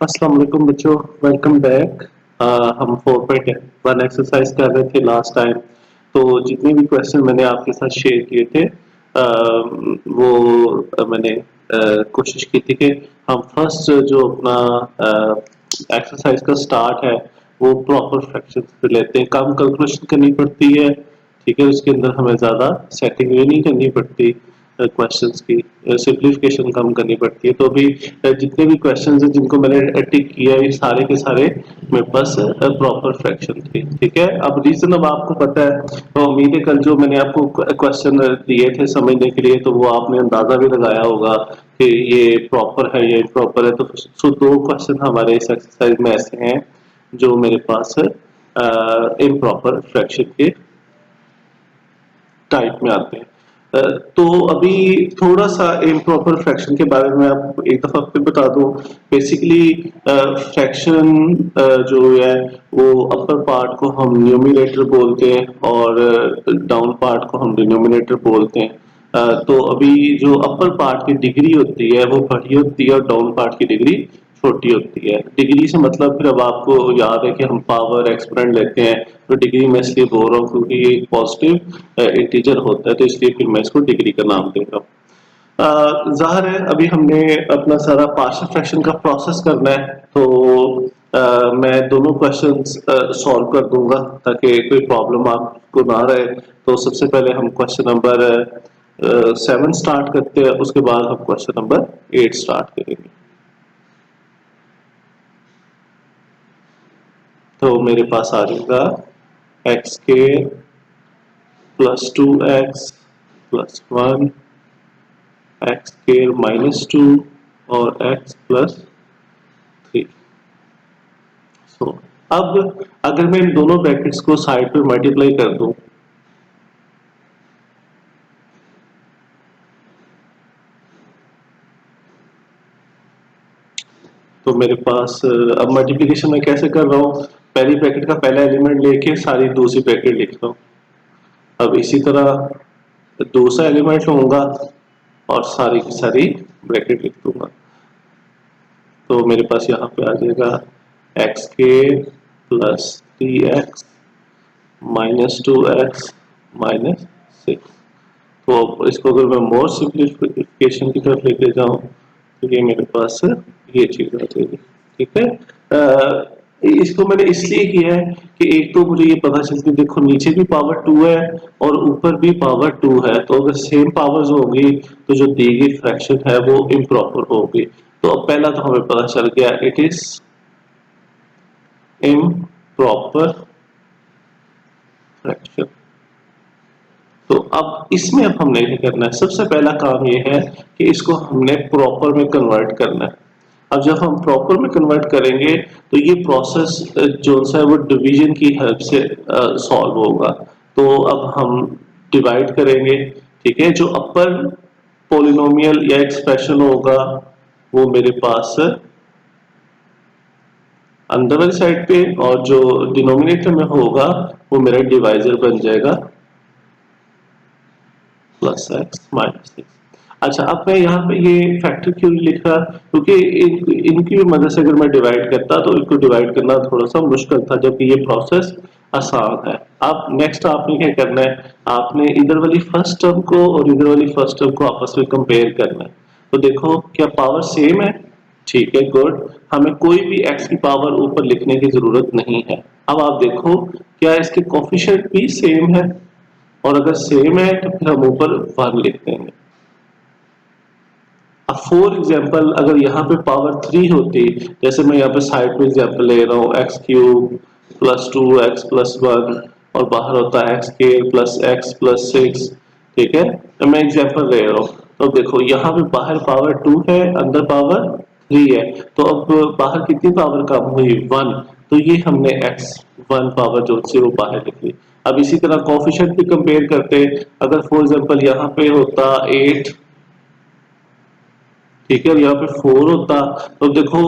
अस्सलाम वालेकुम बच्चों, वेलकम बैक। हम 4.1 एक्सरसाइज कर रहे थे लास्ट टाइम। तो जितने भी क्वेश्चन मैंने आपके साथ शेयर किए थे वो मैंने कोशिश की थी कि हम फर्स्ट जो अपना एक्सरसाइज का स्टार्ट है वो प्रॉपर फ्रैक्शन पे लेते हैं। कम कैलकुलेशन करनी पड़ती है, ठीक है। उसके अंदर हमें ज़्यादा सेटिंग भी नहीं करनी पड़ती क्वेश्चंस की, सिंप्लीफिकेशन कम करनी पड़ती है। तो अभी जितने भी क्वेश्चंस हैं जिनको मैंने टिक किया ये सारे के सारे मेरे पास प्रॉपर फ्रैक्शन थे, ठीक है। अब रीजन अब आपको पता है, तो उम्मीद है कल जो मैंने आपको क्वेश्चन दिए थे समझने के लिए तो वो आपने अंदाजा भी लगाया होगा कि ये प्रॉपर है ये इम्प्रॉपर है। तो दो क्वेश्चन हमारे इस एक्सरसाइज में ऐसे हैं जो मेरे पास इम्प्रॉपर फ्रैक्शन के टाइप में आते हैं। तो अभी थोड़ा सा इम्प्रॉपर फ्रैक्शन के बारे में आप एक दफा फिर बता दूं। बेसिकली फ्रैक्शन जो है वो अपर पार्ट को हम न्यूमरेटर बोलते हैं और डाउन पार्ट को हम डिनोमिनेटर बोलते हैं। तो अभी जो अपर पार्ट की डिग्री होती है वो बड़ी होती है और डाउन पार्ट की डिग्री छोटी होती है। डिग्री से मतलब फिर अब आपको याद है कि हम पावर एक्सपोनेंट लेते हैं, तो डिग्री मैं इसलिए बोल रहा हूँ क्योंकि ये एक पॉजिटिव इंटीजर होता है, तो इसलिए फिर मैं इसको डिग्री का नाम दे रहा हूँ। जाहिर है अभी हमने अपना सारा पार्शियल फ्रैक्शन का प्रोसेस करना है, तो मैं दोनों क्वेश्चंस सॉल्व कर दूंगा ताकि कोई प्रॉब्लम आपको ना रहे। तो सबसे पहले हम क्वेश्चन नंबर 7 स्टार्ट करते हैं, उसके बाद हम क्वेश्चन नंबर 8 स्टार्ट करेंगे। तो मेरे पास आ जाएगा x square plus 2x plus 1, x square minus 2 और x प्लस 3। सो अब अगर मैं इन दोनों ब्रैकेट्स को साइड पे मल्टीप्लाई कर दूं तो मेरे पास अब मल्टीप्लिकेशन में कैसे कर रहा हूँ, पहली ब्रैकेट का पहला एलिमेंट लेके सारी दूसरी ब्रैकेट लिख रहा हूँ। अब इसी तरह दूसरा एलिमेंट लूंगा और सारी की सारी ब्रैकेट लिख दूंगा। तो मेरे पास यहाँ पे आ जाएगा एक्स के plus 3x minus 2x minus 6। तो इसको अगर मैं मोर सिंप्लीफिकेशन की तरफ लेके जाऊं तो ये मेरे पास ये चीज आ जाएगी, ठीक है। इसको मैंने इसलिए किया है कि एक तो मुझे ये पता चलती है, देखो नीचे भी पावर 2 है और ऊपर भी पावर 2 है, तो अगर सेम पावर्स होगी तो जो दी गई फ्रैक्शन है वो इम्प्रॉपर होगी। तो अब पहला तो हमें पता चल गया इट इज इम्प्रॉपर फ्रैक्शन। तो अब इसमें अब हमने क्या करना है, सबसे पहला काम ये है कि इसको हमने प्रॉपर में कन्वर्ट करना है। अब जब हम प्रॉपर में कन्वर्ट करेंगे तो ये प्रोसेस जो सा है वो डिवीजन की हेल्प से सॉल्व होगा। तो अब हम डिवाइड करेंगे, ठीक है। जो अपर पॉलिनोमियल या एक्सप्रेशन होगा वो मेरे पास अंदर वाली साइड पे, और जो डिनोमिनेटर में होगा वो मेरा डिवाइजर बन जाएगा प्लस एक्स माइनस 6। अच्छा, अब मैं यहाँ पे ये फैक्टर क्यों लिख रहा, क्योंकि इनकी मदद से अगर मैं डिवाइड करता तो इनको डिवाइड करना थोड़ा सा मुश्किल था, जबकि ये प्रोसेस आसान है। अब नेक्स्ट आपने क्या करना है, आपने इधर वाली फर्स्ट टर्म को और इधर वाली फर्स्ट टर्म को आपस में कंपेयर करना है। तो देखो क्या पावर सेम है, ठीक है, गुड। हमें कोई भी एक्स की पावर ऊपर लिखने की जरूरत नहीं है। अब आप देखो क्या इसके कोफिशिएंट भी सेम है, और अगर सेम है तो फिर हम ऊपर 1 लिख देंगे। अब फॉर एग्जाम्पल अगर यहाँ पे पावर 3 होती, जैसे मैं यहाँ पे साइड में एग्जाम्पल ले रहा हूँ x cube plus 2x plus 1 और बाहर होता है x square plus x plus 6, ठीक है। तो मैं एग्जाम्पल ले रहा हूँ, तो देखो यहाँ पे बाहर पावर 2 है, अंदर पावर 3 है, तो अब बाहर कितनी पावर कम हुई, 1। तो ये हमने x1 पावर जो थी वो बाहर लिख ली। अब इसी तरह कोफिशिएंट भी कंपेयर करते, अगर फॉर एग्जांपल यहाँ पे होता 8, ठीक है, और यहाँ पे 4 होता, तो देखो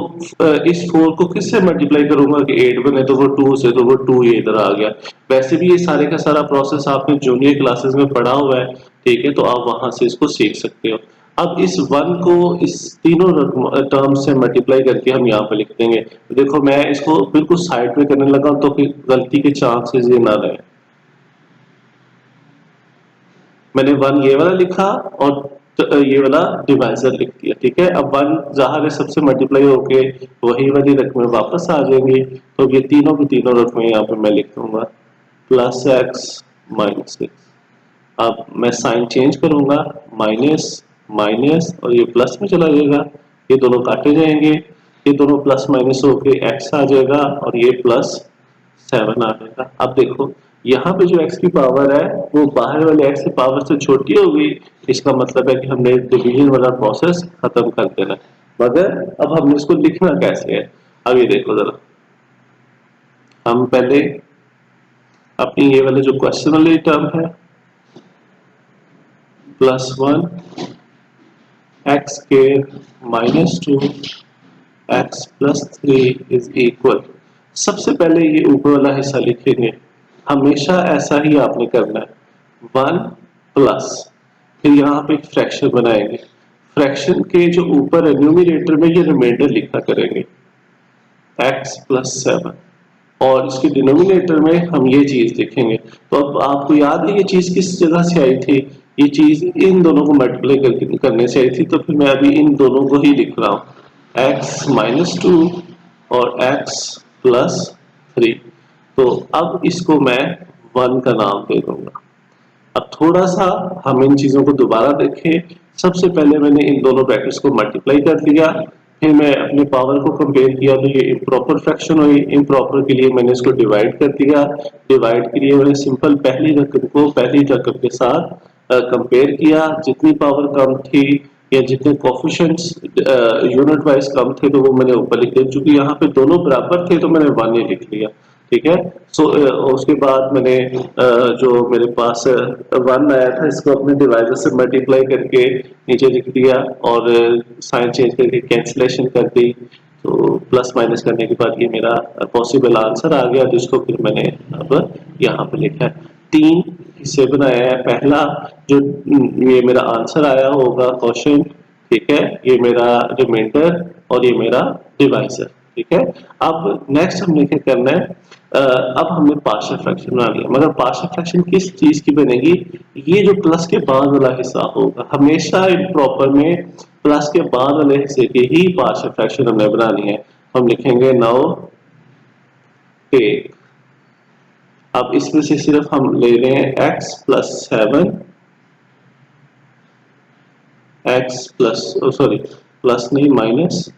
इस 4 को किससे मल्टीप्लाई करूंगा कि 8 बने, तो वो 2 से, तो वो 2 ये इधर आ गया। वैसे भी ये सारे का सारा प्रोसेस आपने जूनियर क्लासेस में पढ़ा हुआ है, ठीक है, तो आप वहां से इसको सीख सकते हो। अब इस 1 को इस तीनों टर्म से मल्टीप्लाई करके हम यहाँ पे लिख देंगे। देखो मैं इसको बिल्कुल साइड में करने लगा तो फिर गलती के चांसेस ये ना रहे। मैंने 1 ये वाला लिखा और ये वाला डिवाइजर लिख दिया, ठीक है। अब 1 ज़ाहिर है सबसे मल्टीप्लाई होके वही वाली रकमें वापस आ जाएंगी, तो ये तीनों की तीनों रकमें यहाँ पे मैं लिख दूंगा प्लस एक्स माइनस एक्स। अब मैं साइन चेंज करूंगा, माइनस माइनस और ये प्लस में चला जाएगा, ये दोनों काटे जाएंगे, ये दोनों प्लस माइनस होके एक्स आ जाएगा और ये प्लस 7 आ जाएगा। अब देखो यहाँ पे जो x की पावर है वो बाहर वाले x की पावर से छोटी हो गई, इसका मतलब है कि हमने डिवीजन वाला प्रोसेस खत्म कर देना है। मगर अब हमने इसको लिखना कैसे है, अब ये देखो जरा। हम पहले अपनी ये वाले जो क्वेश्चन वाली टर्म है +1 x square -2 x + 3 is equal, सबसे पहले ये ऊपर वाला हिस्सा लिखेंगे, हमेशा ऐसा ही आपने करना है। 1 प्लस फिर यहाँ पे एक फ्रैक्शन बनाएंगे, फ्रैक्शन के जो ऊपर है न्यूमरेटर में ये रिमाइंडर लिखा करेंगे x + 7 और इसके डिनोमिनेटर में हम ये चीज लिखेंगे। तो अब आपको याद है ये चीज किस जगह से आई थी, ये चीज इन दोनों को मल्टीप्लाई करने से आई थी, तो फिर मैं अभी इन दोनों को ही लिख रहा हूँ x - 2 और x + 3। तो अब इसको मैं 1 का नाम दे दूंगा। अब थोड़ा सा हम इन चीजों को दोबारा देखें। सबसे पहले मैंने इन दोनों ब्रैकेट्स को मल्टीप्लाई कर दिया, फिर मैं अपनी पावर को कंपेयर किया तो ये इम्प्रॉपर फ्रैक्शन हुई, इम्प्रॉपर के लिए मैंने इसको डिवाइड कर दिया, डिवाइड के लिए मैंने सिंपल पहली रकम को पहली रकम के साथ कंपेयर किया, जितनी पावर कम थी या जितने कोफिशिएंट्स यूनिट वाइज कम थे तो वो मैंने ऊपर लिख दिया, चूंकि यहाँ पे दोनों बराबर थे तो मैंने 1 ही लिख लिया, ठीक है। सो उसके बाद मैंने जो मेरे पास 1 आया था इसको अपने डिवाइजर से मल्टीप्लाई करके नीचे लिख दिया और साइन चेंज करके कैंसिलेशन कर दी, तो प्लस माइनस करने के बाद ये मेरा पॉसिबल आंसर आ गया, जिसको फिर मैंने अब यहाँ पे लिखा है। 3 हिस्से बनाया है, पहला जो ये मेरा आंसर आया होगा क्वेश्चन, ठीक है, ये मेरा रिमाइंडर और ये मेरा डिवाइजर, ठीक है। अब नेक्स्ट हमने क्या करना है, अब हमने पार्शियल फ्रैक्शन बना लिया, मगर पार्शियल फ्रैक्शन किस चीज की बनेगी, ये जो प्लस के बाद वाला हिस्सा होगा, हमेशा इम्प्रॉपर में प्लस के बाद वाले हिस्से की ही पार्शियल फ्रैक्शन हमने बनानी है। हम लिखेंगे नाउ टेक, अब इसमें से सिर्फ हम ले रहे हैं x + 7 x plus sorry plus नहीं माइनस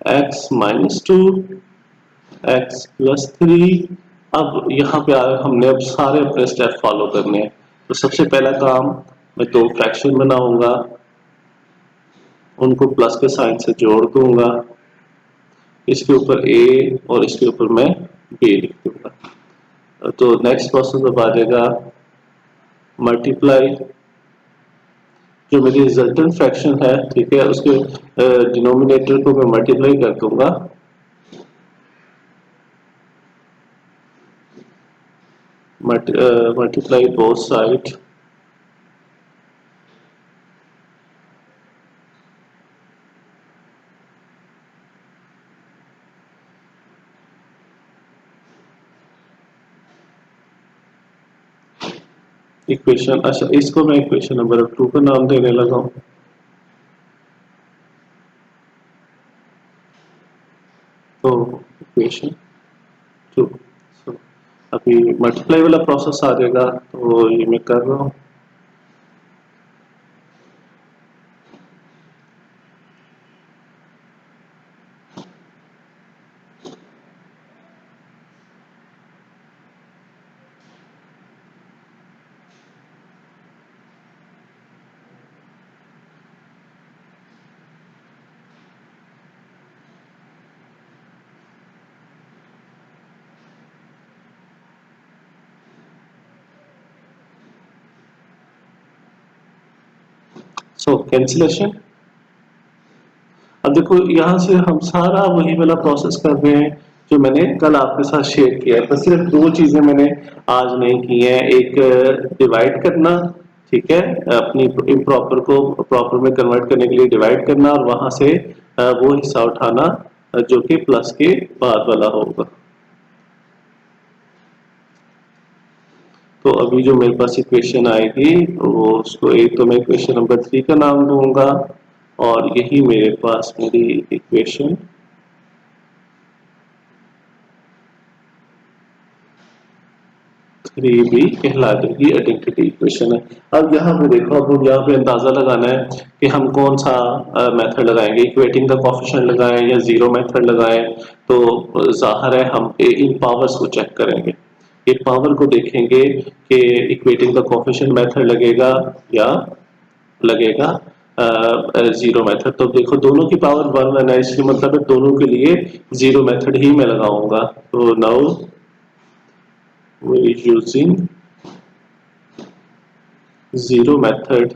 x - 2 x + 3। अब यहाँ पे हमने अब सारे अपने स्टेप फॉलो करने हैं। तो सबसे पहला काम, मैं 2 फ्रैक्शन बनाऊंगा, उनको प्लस के साइन से जोड़ दूंगा, इसके ऊपर a और इसके ऊपर मैं b लिख दूंगा। तो नेक्स्ट प्रोसेस अब आ जाएगा मल्टीप्लाई, जो मेरी रिजल्टेंट फ्रैक्शन है, ठीक है, उसके डिनोमिनेटर को मैं मल्टीप्लाई कर दूंगा, multiply both sides, इक्वेशन, अच्छा इसको मैं इक्वेशन नंबर 2 का नाम देने लगा हूं। तो इक्वेशन 2, अभी मल्टीप्लाई वाला प्रोसेस आ जाएगा, तो ये मैं कर रहा हूँ। सो कैंसिलेशन, अब देखो यहाँ से हम सारा वही वाला प्रोसेस कर रहे हैं जो मैंने कल आपके साथ शेयर किया है, बस सिर्फ 2 चीजें मैंने आज नहीं की हैं, एक डिवाइड करना ठीक है, अपनी इम्प्रॉपर को प्रॉपर में कन्वर्ट करने के लिए डिवाइड करना और वहां से वो हिस्सा उठाना जो कि प्लस के बाद वाला होगा। तो अभी जो मेरे पास इक्वेशन आएगी वो उसको एक तो मैं इक्वेशन नंबर 3 का नाम दूंगा और यही मेरे पास मेरी इक्वेशन 3b कहला देगी, आइडेंटिटी इक्वेशन है। अब यहाँ पे देखो, अब यहाँ पे अंदाजा लगाना है कि हम कौन सा मेथड लगाएंगे, इक्वेटिंग द कोएफिशिएंट लगाएं या जीरो मेथड लगाएं। तो जाहिर है हम इन पावर्स को चेक करेंगे, ये पावर को देखेंगे कि इक्वेटिंग द कोएफिशिएंट मेथड लगेगा या लगेगा जीरो मेथड। तो देखो दोनों की पावर 1 है, इसलिए मतलब है दोनों के लिए जीरो मेथड ही मैं लगाऊंगा। तो now we using zero method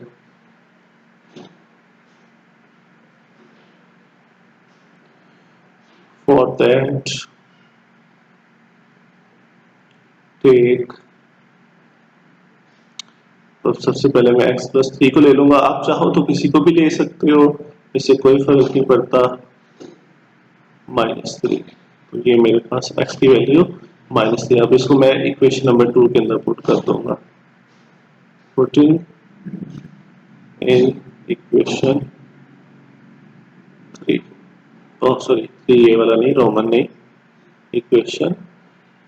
for that take। तो सबसे पहले मैं x प्लस 3 को ले लूंगा, आप चाहो तो किसी को भी ले सकते हो, इससे कोई फर्क नहीं पड़ता। -3, तो ये मेरे पास x की वैल्यू -3। अब इसको मैं इक्वेशन नंबर 2 के अंदर पुट कर दूंगा, putting in equation 3, oh sorry 3 ये वाला नहीं, रोमन नहीं, इक्वेशन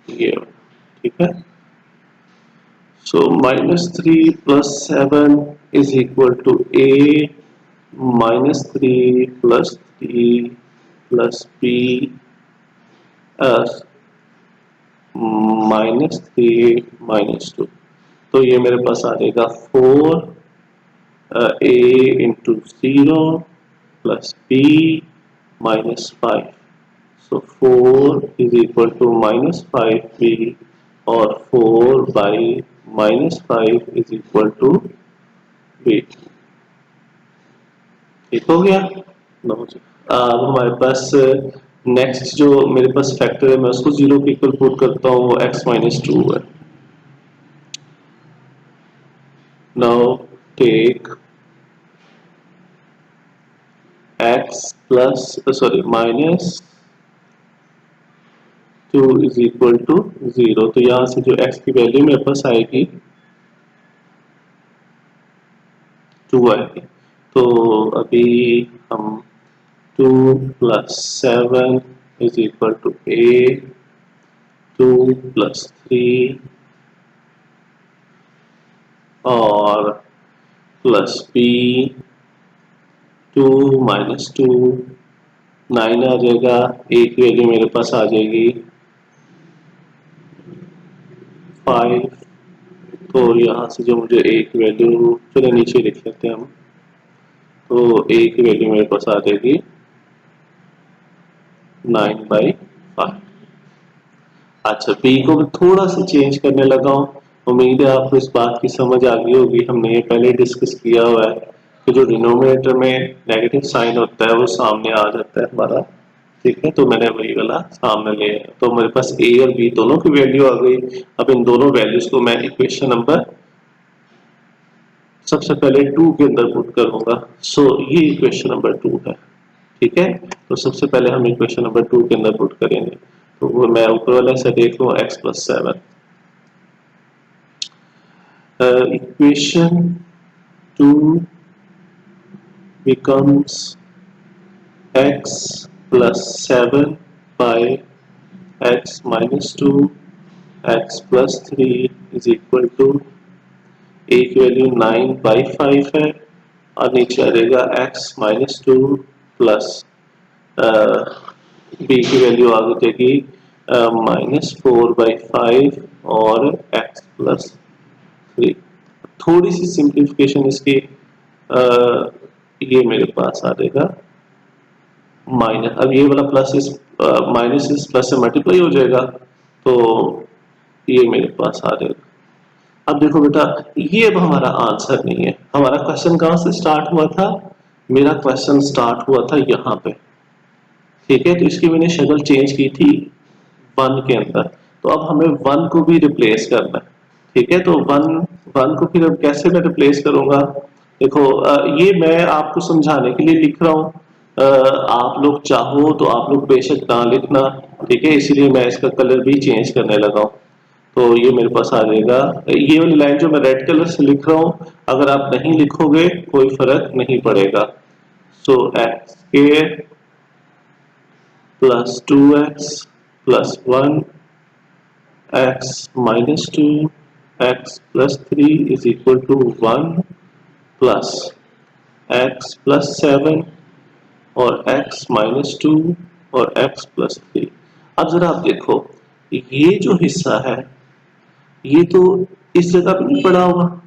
ये वाला, ठीक है। So -3 plus 7 is equal to a, -3 plus 3 plus b, -3 -2। तो ये मेरे पास आ जाएगा 4 a into 0 plus b -5। So 4 is equal to -5b और 4 by -5 is equal to b। ठीक हो गया। अब हमारे पास नेक्स्ट जो मेरे पास फैक्टर है मैं उसको जीरो के इक्वल पुट करता हूँ, वो x -2 है। Now take x plus sorry -2 is equal to 0। तो यहां से जो x की वैल्यू मेरे पास आएगी 2 आएगी। तो अभी हम 2 plus 7 is equal to a, 2 plus 3 और plus b, 2 minus 2 9 आ जाएगा, a की वैल्यू मेरे पास आ जाएगी 5। तो यहाँ से जो मुझे a की वैल्यू, चलो नीचे लिख लेते हैं हम, तो a की वैल्यू मेरे पास आ जाएगी 9/5। अच्छा, b को भी थोड़ा सा चेंज करने लगा हूँ, उम्मीद है आपको इस बात की समझ आ गई होगी। हमने ये पहले डिस्कस किया हुआ है कि जो डिनोमिनेटर में नेगेटिव साइन होता है वो सामने आ जाता है हमारा, ठीक है। तो मैंने वही वाला सामने ले आया, तो मेरे पास a और b दोनों की वैल्यू आ गई। अब इन दोनों वैल्यूज को मैं इक्वेशन नंबर सबसे पहले 2 के अंदर पुट करूंगा। सो ये इक्वेशन नंबर 2 है, ठीक है। तो सबसे पहले हम इक्वेशन नंबर 2 के अंदर पुट करेंगे। तो वो मैं ऊपर वाले से देख लूँ x plus 7, equation 2 becomes x plus 7 by x minus 2 x plus 3 is equal to a की वैल्यू 9/5 है और नीचे आ जाएगा x minus 2 प्लस b की वैल्यू आ जाएगी -4/5 और x प्लस 3। थोड़ी सी सिंप्लीफिकेशन इसकी, ये मेरे पास आ जाएगा माइनस, अब ये वाला प्लस इस माइनस इस प्लस से मल्टीप्लाई हो जाएगा, तो ये मेरे पास आ जाएगा। अब देखो बेटा, ये अब हमारा आंसर नहीं है। हमारा क्वेश्चन कहां से स्टार्ट हुआ था? मेरा क्वेश्चन स्टार्ट हुआ था यहाँ पे, ठीक है। तो इसकी मैंने शक्ल चेंज की थी 1 के अंदर, तो अब हमें 1 को भी रिप्लेस करना है, ठीक है, तो वन वन को फिर अब कैसे मैं रिप्लेस करूंगा? देखो ये मैं आपको समझाने के लिए लिख रहा हूँ। आप लोग चाहो तो आप लोग बेशक ना लिखना, ठीक है, इसीलिए मैं इसका कलर भी चेंज करने लगा हूँ। तो ये मेरे पास आ जाएगा, ये वाली लाइन जो मैं रेड कलर से लिख रहा हूँ, अगर आप नहीं लिखोगे कोई फर्क नहीं पड़ेगा। So x square plus 2x plus 1 x minus 2 x plus 3 is equal to 1 plus x plus 7 और x minus 2 और x plus 3। अब जरा आप देखो, ये जो हिस्सा है ये तो इस जगह पे नहीं पड़ा होगा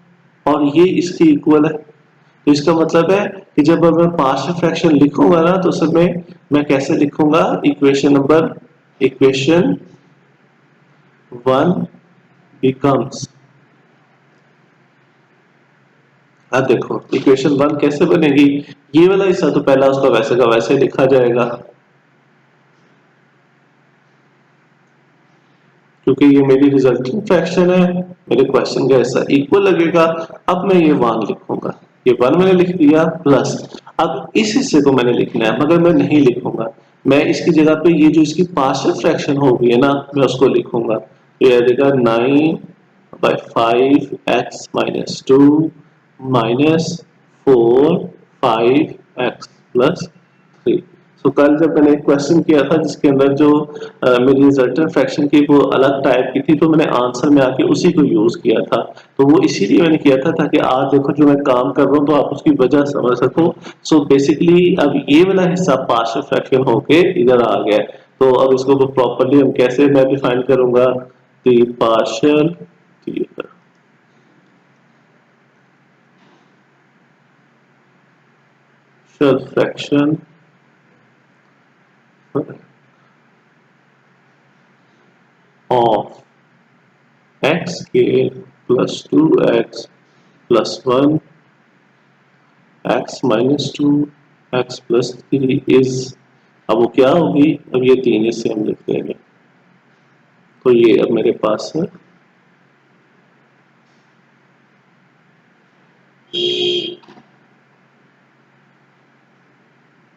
और ये इसके इक्वल है, तो इसका मतलब है कि जब मैं पार्शियल फ्रैक्शन लिखूंगा ना तो उस समय मैं कैसे लिखूंगा? इक्वेशन 1 becomes, अब देखो इक्वेशन 1 कैसे बनेगी? ये वाला हिस्सा तो पहला उसका वैसे का वैसे लिखा जाएगा क्योंकि ये मेरी रिजल्टिंग फ्रैक्शन है, मेरे क्वेश्चन का हिस्सा इक्वल लगेगा। अब मैं ये 1 लिखूंगा, ये 1 मैंने लिख दिया प्लस, अब इस हिस्से को मैंने लिखना है मगर मैं नहीं लिखूंगा, मैं इसकी जगह पे ये जो इसकी पार्शियल फ्रैक्शन हो गई है ना मैं उसको लिखूंगा। तो ये आ जाएगा 9/5 x minus 2 minus 4 5 x plus 3। तो कल जब मैंने एक क्वेश्चन किया था जिसके अंदर जो मेरी रिजल्टेंट फ्रैक्शन की वो अलग टाइप की थी, तो मैंने आंसर में आके उसी को यूज किया था। तो वो इसीलिए मैंने किया था ताकि आज देखो जो मैं काम कर रहा हूँ तो आप उसकी वजह समझ सको। सो बेसिकली अब ये वाला हिस्सा पार्शियल फ्रैक्शन होके इधर आ गया है, तो अब इसको प्रॉपरली हम कैसे मैं डिफाइन करूंगा? The partial fraction of x square plus 2x plus 1 x minus 2 x plus 3 is, अब वो क्या होगी? अब ये 3 इससे हम लिख देंगे, तो ये अब मेरे पास है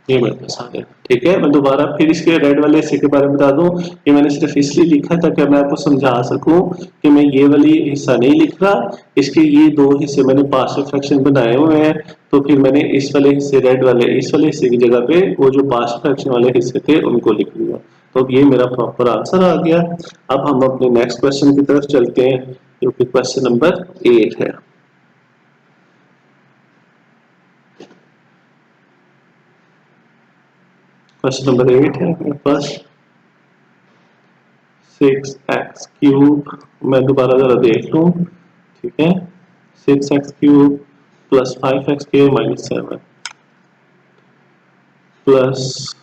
ये मेरे पास आ गया। ठीक है, मैं दोबारा फिर इसके रेड वाले हिस्से के बारे में बता दूं, ये मैंने सिर्फ इसलिए लिखा ताकि मैं आपको समझा सकूं कि मैं ये वाली हिस्सा नहीं लिख रहा, इसके ये दो हिस्से मैंने पार्शियल फ्रैक्शन बनाए हुए हैं, तो फिर मैंने इस वाले हिस्से रेड वाले इस वाले हिस्से की जगह पे वो जो पार्शियल फ्रैक्शन वाले हिस्से थे उनको लिख दिया। तो अब ये मेरा प्रॉपर आंसर आ गया। अब हम अपने नेक्स्ट क्वेश्चन की तरफ चलते हैं जो कि क्वेश्चन नंबर 8 है। क्वेश्चन नंबर 8 है मेरे पास 6x क्यूब, मैं दोबारा जरा देख लूं, ठीक है, 6x cube plus 5x square minus 7 plus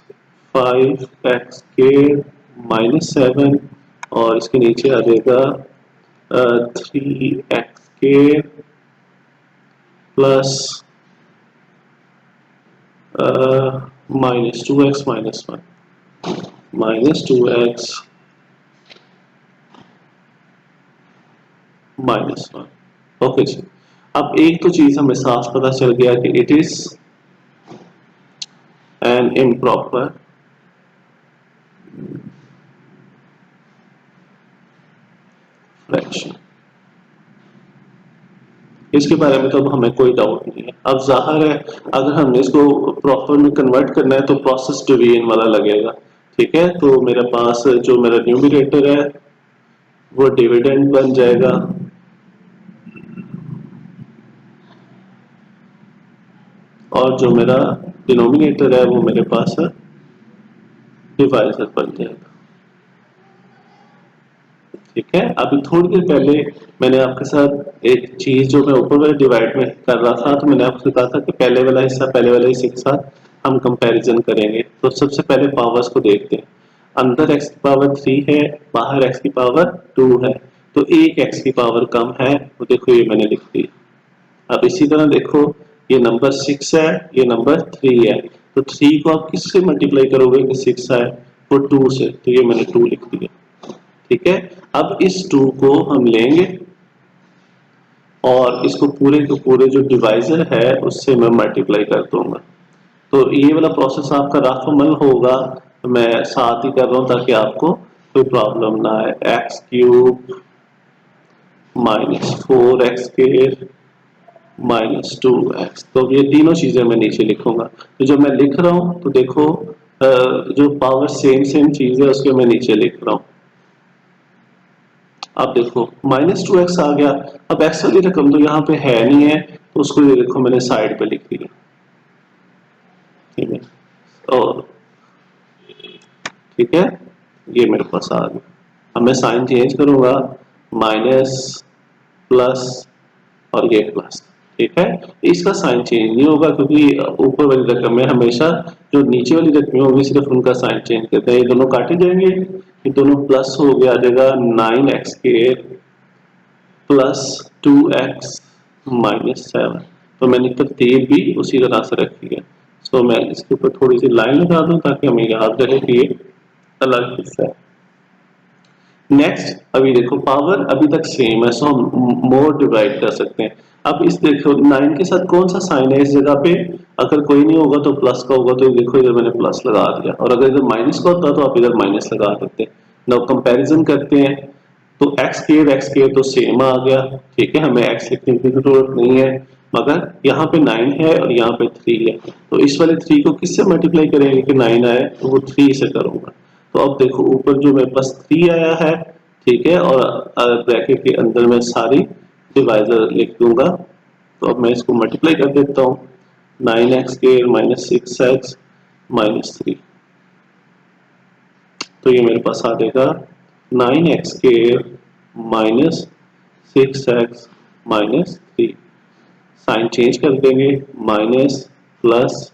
5x square minus 7 और इसके नीचे आ जाएगा 3x square plus -2x minus 1 -2x minus 1। Okay जी, अब एक तो चीज हमें साफ पता चल गया कि it is an improper fraction, इसके बारे में तो अब हमें कोई डाउट नहीं है। अब जाहिर है अगर हमने इसको प्रॉपर में कन्वर्ट करना है तो प्रोसेस डिवीजन वाला लगेगा। ठीक है, तो मेरे पास जो मेरा न्यूमरेटर है वो डिविडेंड बन जाएगा और जो मेरा डिनोमिनेटर है वो मेरे पास डिवाइजर बन जाएगा। ठीक है, अभी थोड़ी देर पहले मैंने आपके साथ एक चीज जो मैं ऊपर वाले डिवाइड में कर रहा था, तो मैंने आपसे कहा था कि पहले वाला हिस्सा पहले वाले हिस्से के साथ हम कंपैरिजन करेंगे। तो सबसे पहले पावर्स को देखते हैं, अंदर x की पावर 3 है, बाहर x की पावर 2 है, तो एक x की पावर कम है, तो देखो ये मैंने लिख दी। अब इसी तरह देखो ये नंबर 6 है, ये नंबर 3 है, तो 3 को आप किससे मल्टीप्लाई करोगे कि 6 है? वो 2 से, तो ये मैंने 2 लिख दिया। ठीक है, अब इस 2 को हम लेंगे और इसको पूरे के पूरे जो डिवाइजर है उससे मैं मल्टीप्लाई कर दूंगा। तो ये वाला प्रोसेस आपका रफमल होगा, मैं साथ ही कर रहा हूँ ताकि आपको कोई प्रॉब्लम ना आए। X cube minus 4x² minus 2x, तो ये तीनों चीजें मैं नीचे लिखूंगा। तो जब मैं लिख रहा हूं तो देखो जो पावर सेम सेम चीज है उसके मैं नीचे लिख रहा हूं। अब देखो -2x आ गया। अब x वाली रकम तो यहाँ पे है नहीं है, तो उसको ये देखो मैंने साइड पे लिख दिया, ठीक है। और ठीक है, ये मेरे पास आ गया। अब मैं साइन चेंज करूंगा, माइनस प्लस और ये प्लस, ठीक है। इसका साइन चेंज नहीं होगा क्योंकि ऊपर वाली रकम में हमेशा जो नीचे वाली रकमें होंगी सिर्फ उनका साइन चेंज करते हैं। ये दोनों काटे जाएंगे, ये दोनों प्लस हो गया, आ जाएगा 9x² प्लस 2x माइनस 7। तो मैंने तरतीब भी उसी तरह से रखी है। सो मैं इसके ऊपर थोड़ी सी लाइन लगा दूं ताकि हमें याद रहे कि ये अलग हिस्सा है। नेक्स्ट, अभी देखो पावर अभी तक सेम है, सो हम मोर डिवाइड कर सकते हैं। अब इस देखो 9 के साथ कौन सा साइन है इस जगह पे, अगर कोई नहीं होगा तो प्लस का होगा, तो देखो इधर मैंने प्लस लगा दिया, और अगर इधर माइनस का होता तो आप इधर माइनस लगा देते। नाउ कंपैरिजन करते हैं, तो x² तो सेम आ गया, ठीक है, हमें x लिखने की जरूरत नहीं है, मगर यहाँ पे 9 है और यहाँ पे 3 है, तो इस वाले 3 को किससे मल्टीप्लाई करेंगे कि 9 आए, तो वो 3 से करूंगा। तो अब देखो ऊपर जो मेरे पास 3 आया है, ठीक है, और ब्रैकेट के अंदर मैं सारी डिवाइजर लिख दूंगा। तो अब मैं इसको मल्टीप्लाई कर देता हूँ, 9x² माइनस 6x माइनस 3, तो ये मेरे पास आ जाएगा 9x² minus 6x minus 3। Sign change कर देंगे, माइनस प्लस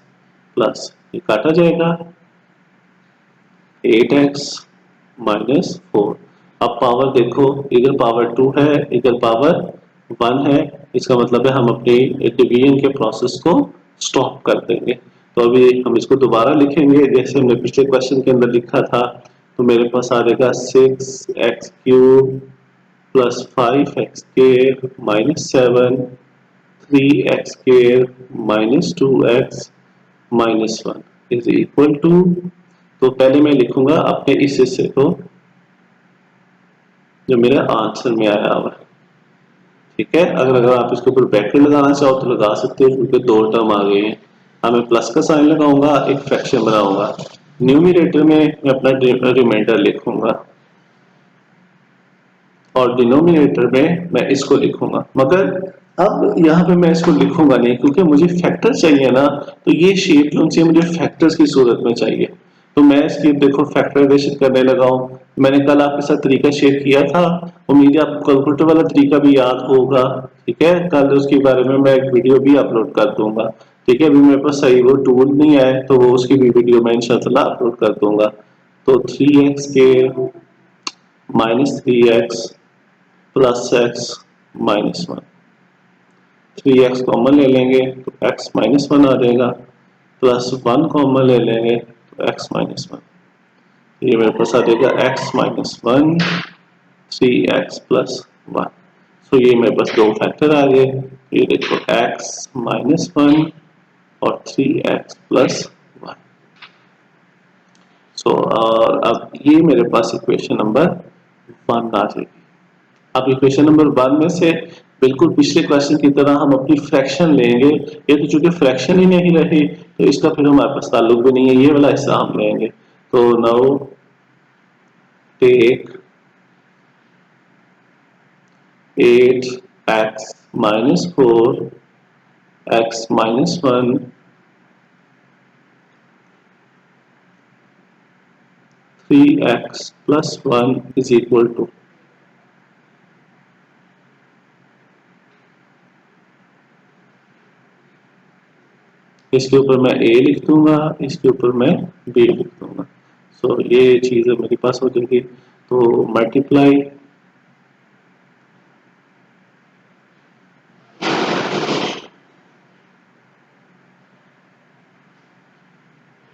प्लस, ये काटा जाएगा, 8x माइनस 4। अब पावर देखो, इधर पावर 2 है, इधर पावर 1 है, इसका मतलब है हम अपने डिवीजन के प्रोसेस को स्टॉप कर देंगे। तो अभी हम इसको दोबारा लिखेंगे जैसे हमने पिछले क्वेश्चन के अंदर लिखा था। तो मेरे पास आ जाएगा 6x³ plus 5x² minus 7, 3x² minus 2x minus 1 is equal to, तो पहले मैं लिखूंगा अपने इस हिस्से को जो मेरे आंसर में आया हुआ है, ठीक है। अगर आप इसके ऊपर ब्रैकेट लगाना चाहो तो लगा सकते हो क्योंकि दो टर्म आ गए हैं। हाँ, मैं प्लस का साइन लगाऊंगा, एक फ्रैक्शन बनाऊंगा, न्यूमरेटर में मैं अपना रिमाइंडर लिखूंगा और डिनोमिनेटर में मैं इसको लिखूंगा, मगर अब यहाँ पे मैं इसको लिखूंगा नहीं क्योंकि मुझे फैक्टर चाहिए ना, तो ये शेप जो चाहिए मुझे फैक्टर्स की सूरत में चाहिए। तो मैं इसकी देखो फैक्टराइजेशन करने लगा हूँ। मैंने कल आपके साथ तरीका शेयर किया था, उम्मीद है आपको कैलकुलेटर वाला तरीका भी याद होगा, ठीक है। कल उसके बारे में मैं एक वीडियो भी अपलोड कर दूंगा, ठीक है। अभी मेरे पास सही वो टूल नहीं आए तो वो उसकी भी वीडियो मैं इंशाल्लाह अपलोड कर दूंगा। तो 3x² minus 3x plus x minus 1, 3x common ले लेंगे तो x माइनस 1 आ जाएगा, प्लस 1 कॉमन ले लेंगे तो x माइनस 1, ये मेरे पास आ जाएगा x माइनस 1, 3x प्लस 1। सो ये मेरे पास दो फैक्टर आ गए, ये देखो x माइनस 1 और 3x प्लस 1। सो अब ये मेरे पास इक्वेशन नंबर 1 आ जाएगी। अब इक्वेशन नंबर 1 में से बिल्कुल पिछले क्वेश्चन की तरह हम अपनी फ्रैक्शन लेंगे, ये तो चूंकि फ्रैक्शन ही नहीं रही तो इसका फिर हमारे पास ताल्लुक भी नहीं है, ये वाला हिस्सा हम लेंगे। तो now take 8x minus 4 x minus 1 3x plus 1 is equal to, इसके ऊपर मैं a लिख दूंगा, इसके ऊपर मैं b लिख दूंगा। सो ये चीज़ मेरे पास हो जाएगी। तो मल्टीप्लाई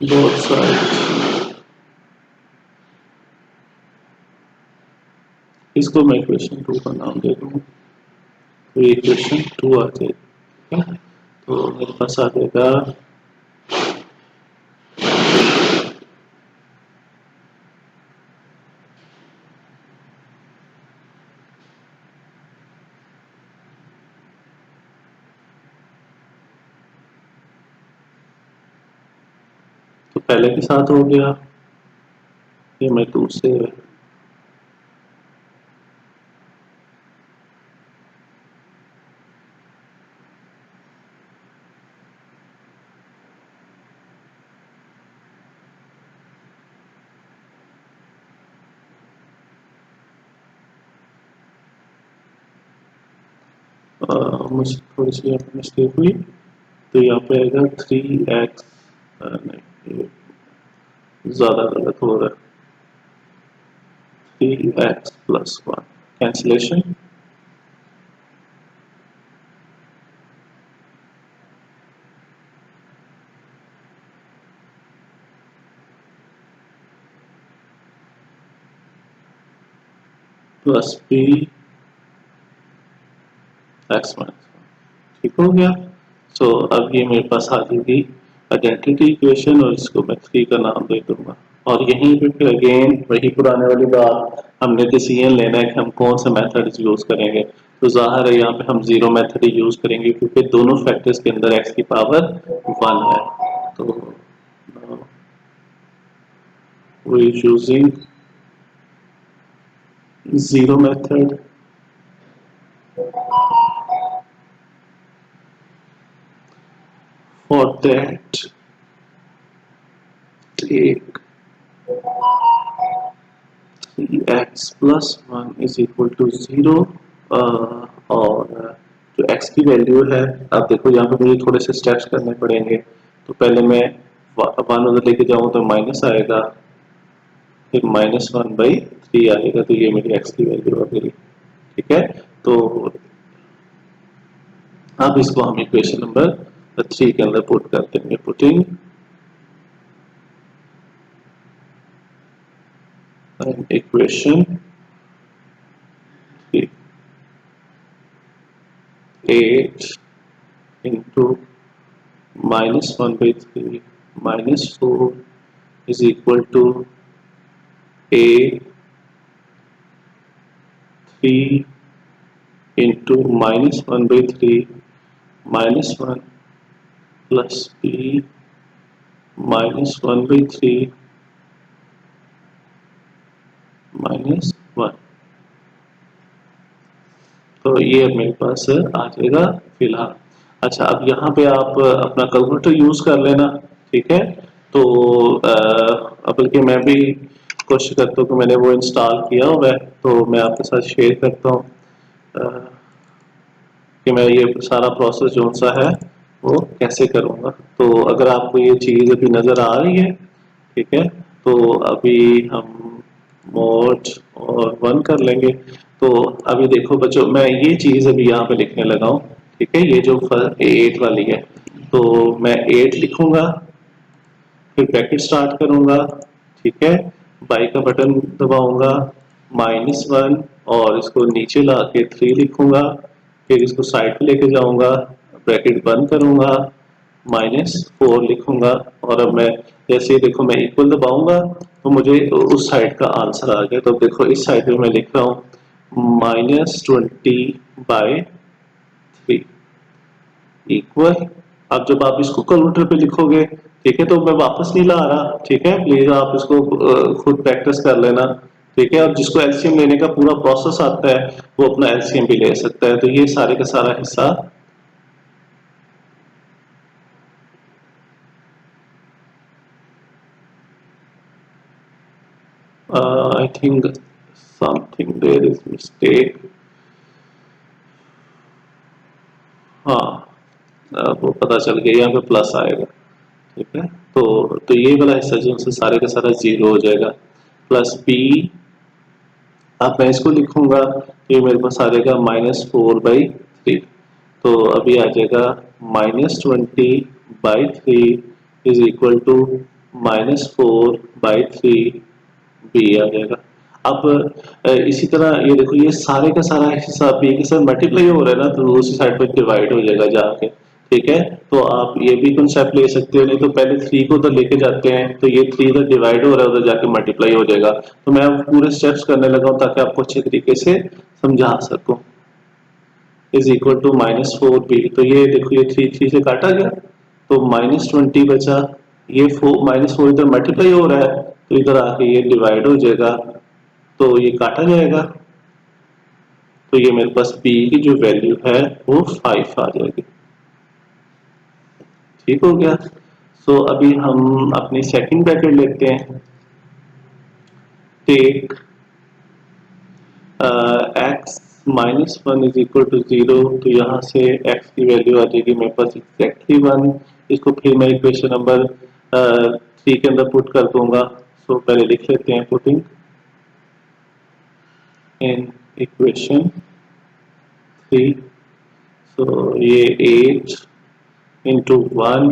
बोथ साइड, इसको मैं इक्वेशन 2 का नाम दे दूंगा, तो ये इक्वेशन 2 आ जाएगी। ठीक है, तो मेरे पास आ जाएगा तो पहले के साथ हो गया, ये मैं 2 से मुझसे थोड़ी सी यहाँ पे मिस्टेक हुई, तो यहाँ पे आएगा 3x, नहीं ये ज़्यादा गलत हो रहा है, 3x plus 1 cancellation, plus b x minus, ठीक हो गया। सो अब ये मेरे पास आ जाएगी आइडेंटिटी इक्वेशन और इसको मैं 3 का नाम दे दूंगा। और यहीं पे फिर अगेन वही पुराने वाली बात, हमने डिसीजन लेना है कि हम कौन सा मेथड यूज करेंगे। तो जाहिर है यहाँ पे हम जीरो मेथड ही यूज करेंगे क्योंकि दोनों फैक्टर्स के अंदर x की पावर 1 है। तो we using zero method for that take 3x plus 1 is equal to 0 और जो x की वैल्यू है, अब देखो यहाँ पे मुझे थोड़े से स्टेप्स करने पड़ेंगे। तो पहले मैं 1 उधर लेके जाऊँ तो माइनस आएगा, फिर -1/3 आएगा, तो ये मेरी x की वैल्यू आ गई। ठीक है, तो अब इसको हम इक्वेशन नंबर 3 के अंदर पुट कर देंगे। Putting equation 8 into -1/3 -4 is equal to a 3 into -1/3 -1 plus b -1/3 -1। तो ये अब मेरे पास आ जाएगा फिलहाल। अच्छा, अब यहाँ पे आप अपना कैलकुलेटर यूज कर लेना। ठीक है, तो बल्कि मैं भी कोशिश करता हूँ कि मैंने वो इंस्टॉल किया हुआ है, तो मैं आपके साथ शेयर करता हूँ कि मैं ये सारा प्रोसेस जो सा है वो कैसे करूँगा। तो अगर आपको ये चीज़ अभी नज़र आ रही है, ठीक है, तो अभी हम मोड और 1 कर लेंगे। तो अभी देखो बच्चों, मैं ये चीज़ अभी यहाँ पे लिखने लगा हूँ। ठीक है, ये जो 8 वाली है, तो मैं 8 लिखूंगा, फिर ब्रैकेट स्टार्ट करूंगा। ठीक है, बाई का बटन दबाऊंगा, -1 और इसको नीचे ला के 3 लिखूंगा, फिर इसको साइड पे लेके जाऊंगा, ब्रैकेट बंद करूंगा, -4 लिखूंगा। और अब मैं जैसे ही देखो मैं इक्वल दबाऊंगा तो मुझे उस साइड का आंसर आ गया। तो देखो इस साइड में मैं लिख रहा हूँ -20/3 इक्वल। अब जब आप इसको कैलकुलेटर पे लिखोगे, ठीक है, तो मैं वापस नहीं ला रहा। ठीक है, प्लीज आप इसको खुद प्रैक्टिस कर लेना। ठीक है, और जिसको एलसीएम लेने का पूरा प्रोसेस आता है वो अपना एलसीएम भी ले सकता है। तो ये सारे का सारा हिस्सा I think something there is mistake. हाँ, वो पता चल गया, यहाँ पे प्लस आएगा। ठीक है, तो ये वाला हिस्सा जो उनसे सारे का सारा जीरो हो जाएगा। प्लस बी, अब मैं इसको लिखूंगा, ये मेरे पास आ जाएगा -4/3। तो अभी आ जाएगा -20/3 इज इक्वल टू -4/3 बी आ जाएगा। अब इसी तरह ये देखो, ये सारे का सारा हिसाब बी के साथ मल्टीप्लाई हो रहा है ना, तो दूसरी साइड पर डिवाइड हो जाएगा जाके। ठीक है, तो आप ये भी कंसेप्ट ले सकते हो, नहीं तो पहले 3 को उधर लेके जाते हैं तो ये 3 इधर डिवाइड हो रहा है, उधर जाके मल्टीप्लाई हो जाएगा। तो मैं अब पूरे स्टेप्स करने लगा हूं ताकि आपको अच्छे तरीके से समझा सकूं। इज इक्वल टू -4b, तो ये देखो ये 3 3 से काटा गया तो -20 बचा। ये -4 इधर मल्टीप्लाई हो रहा है तो इधर आके ये डिवाइड हो जाएगा, तो ये काटा जाएगा, तो ये मेरे पास b की जो वैल्यू है वो 5 आ जाएगी। ठीक हो गया। सो अभी हम अपनी सेकंड ब्रैकेट लेते हैं। Take x -1 is equal to 0, तो यहाँ से x की वैल्यू आ जाएगी मेरे पास एग्जैक्टली 1। इसको फिर मैं इक्वेशन नंबर 3 के अंदर पुट कर दूंगा। सो पहले लिख लेते हैं, पुटिंग इन इक्वेशन 3, सो ये 8 into 1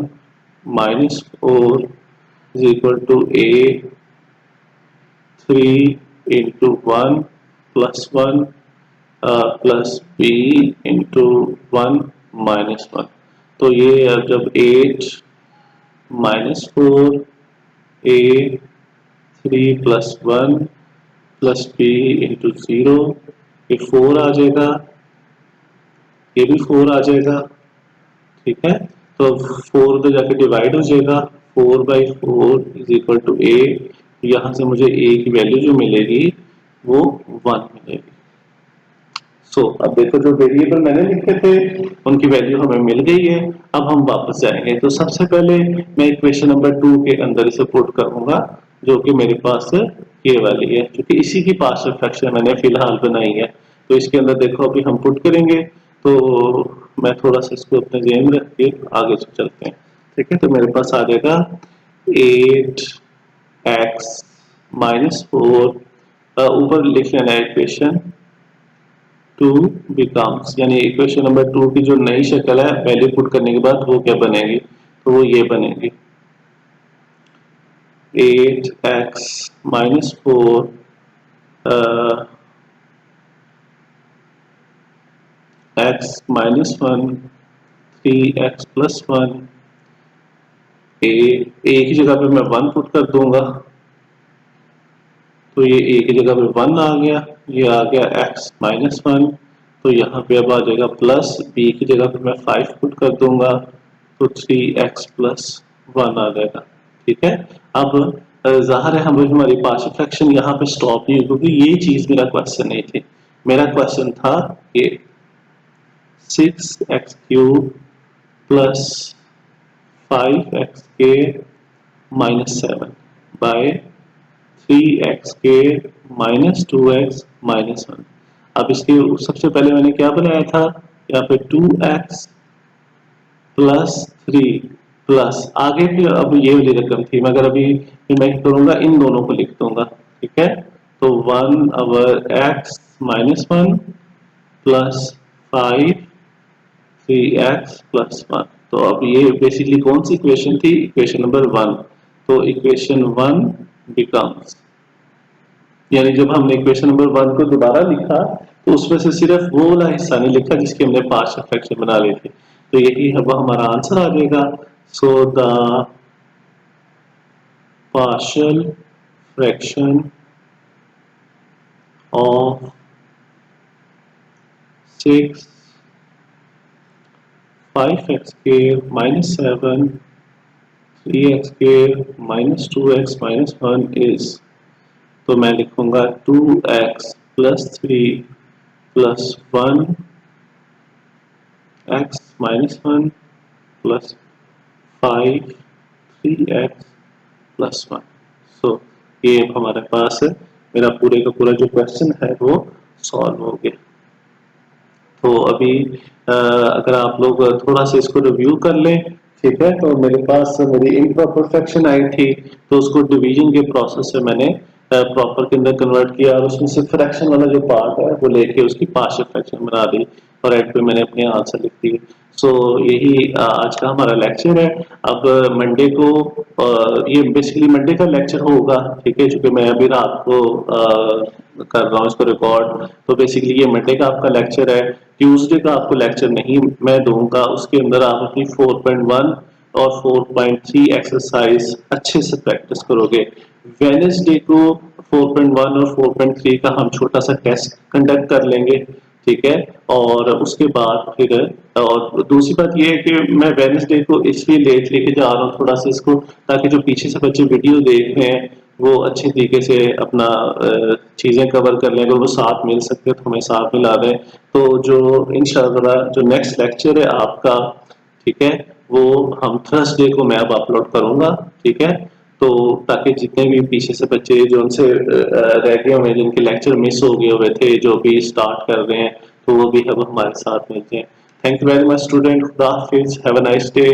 minus 4 is equal to a 3 into 1 plus 1 plus b into 1 minus 1। तो ये अब जब 8 minus 4 a 3 plus 1 plus b into 0, ये 4 आ जाएगा, ये भी 4 आ जाएगा। ठीक है, तो 4 उधर जाके डिवाइड हो जाएगा, 4/4 इज इक्वल टू ए। यहाँ से मुझे ए की वैल्यू जो मिलेगी वो 1 मिलेगी। अब देखो, जो वेरिएबल मैंने लिखे थे उनकी वैल्यू हमें मिल गई है। अब हम वापस जाएंगे, तो सबसे पहले मैं इक्वेशन नंबर 2 के अंदर इसे पुट करूंगा, जो कि मेरे पास ये वाली है, क्योंकि इसी की पार्शियल फ्रैक्शन मैंने फिलहाल बनाई है। तो इसके अंदर देखो अभी हम पुट करेंगे, तो मैं थोड़ा सा इसको अपने ज़हन में रख के आगे चलते हैं। ठीक है, तो मेरे पास आ जाएगा 8x -4, ऊपर लिख लेना है इक्वेशन 2 बिकम्स, यानी इक्वेशन नंबर 2 की जो नई शक्ल है वैल्यू पुट करने के बाद वो क्या बनेगी, तो वो ये बनेगी 8x -4 x -1 3x + 1। ए की जगह पे मैं 1 पुट कर दूंगा, तो ये ए की जगह पे 1 आ गया, ये आ गया x -1, तो यहाँ पे अब आ जाएगा प्लस, बी की जगह पे मैं 5 पुट कर दूंगा, तो 3x + 1 आ जाएगा। ठीक है, अब ज़ाहिर है हमारी पार्शियल फ्रैक्शन यहाँ पे स्टॉप नहीं हुई, क्योंकि ये चीज़ मेरा क्वेश्चन नहीं थी। मेरा क्वेश्चन था ये 6x³ + 5xk - 7 bye 3xk - 2x - 1। अब इसके सबसे पहले मैंने क्या बनाया था, यहाँ पे 2x + 3 प्लस आगे फिर अब ये वाली रकम थी, मगर अभी मैं करूंगा इन दोनों को लिख दूंगा। ठीक है, तो 1/x - 1 + 5 3x + 1। तो अब ये बेसिकली कौन सी इक्वेशन थी, इक्वेशन नंबर 1। तो इक्वेशन 1 बिकम्स, यानी जब हमने इक्वेशन नंबर 1 को दोबारा लिखा तो उसमें से सिर्फ वो वाला हिस्सा नहीं लिखा जिसके हमने पार्शियल फ्रैक्शन बना लिए थे, तो यही अब हमारा आंसर आ जाएगा। So the partial fraction of 6 5xk - 7 3xk - 2x - 1 is, तो मैं लिखूंगा 2x + 3 + 1 x - 1 + 5 3x + 1। सो ये हमारे पास है, मेरा पूरे का पूरा जो क्वेश्चन है वो सॉल्व हो गया। तो अभी अगर आप लोग थोड़ा सा इसको रिव्यू कर लें, ठीक है, तो मेरे पास मेरी इम्प्रॉपर फ्रैक्शन आई थी, तो उसको डिवीजन के प्रोसेस से मैंने प्रॉपर के अंदर कन्वर्ट किया और उसमें से फ्रैक्शन वाला जो पार्ट है वो लेके उसकी पार्शियल फ्रैक्शन बना दी और एंड पे मैंने अपने आंसर लिख दिए। सो यही आज का हमारा लेक्चर है। अब मंडे को ये बेसिकली मंडे का लेक्चर होगा, ठीक है, क्योंकि मैं अभी रात को कर रहा हूँ इसको रिकॉर्ड। तो बेसिकली ये मंडे का आपका लेक्चर है। ट्यूसडे का आपको लेक्चर नहीं मैं दूंगा, उसके अंदर आप अपनी 4.1 और 4.3 एक्सरसाइज अच्छे से प्रैक्टिस करोगे। वेडनेसडे को 4.1 और 4.3 का हम छोटा सा टेस्ट कंडक्ट कर लेंगे, ठीक है। और उसके बाद फिर और दूसरी बात ये है कि मैं वेडनेसडे को इसलिए लेट लेके जा रहा हूँ थोड़ा सा इसको, ताकि जो पीछे से बच्चे वीडियो देख रहे हैं वो अच्छे तरीके से अपना चीजें कवर कर लें। अगर वो साथ मिल सकते हैं तो हमें साथ मिला दें। तो जो इंशाल्लाह जो नेक्स्ट लेक्चर है आपका, ठीक है, वो हम थर्सडे को मैं अब अपलोड करूंगा, ठीक है। तो ताकि जितने भी पीछे से बच्चे जो उनसे रह गए हुए, जिनके लेक्चर मिस हो गए हुए थे, जो भी स्टार्ट कर रहे हैं, तो वो भी अब हमारे साथ मिलते हैं। Thank you very much student, खुदा हाफिज, हैव अ नाइस डे।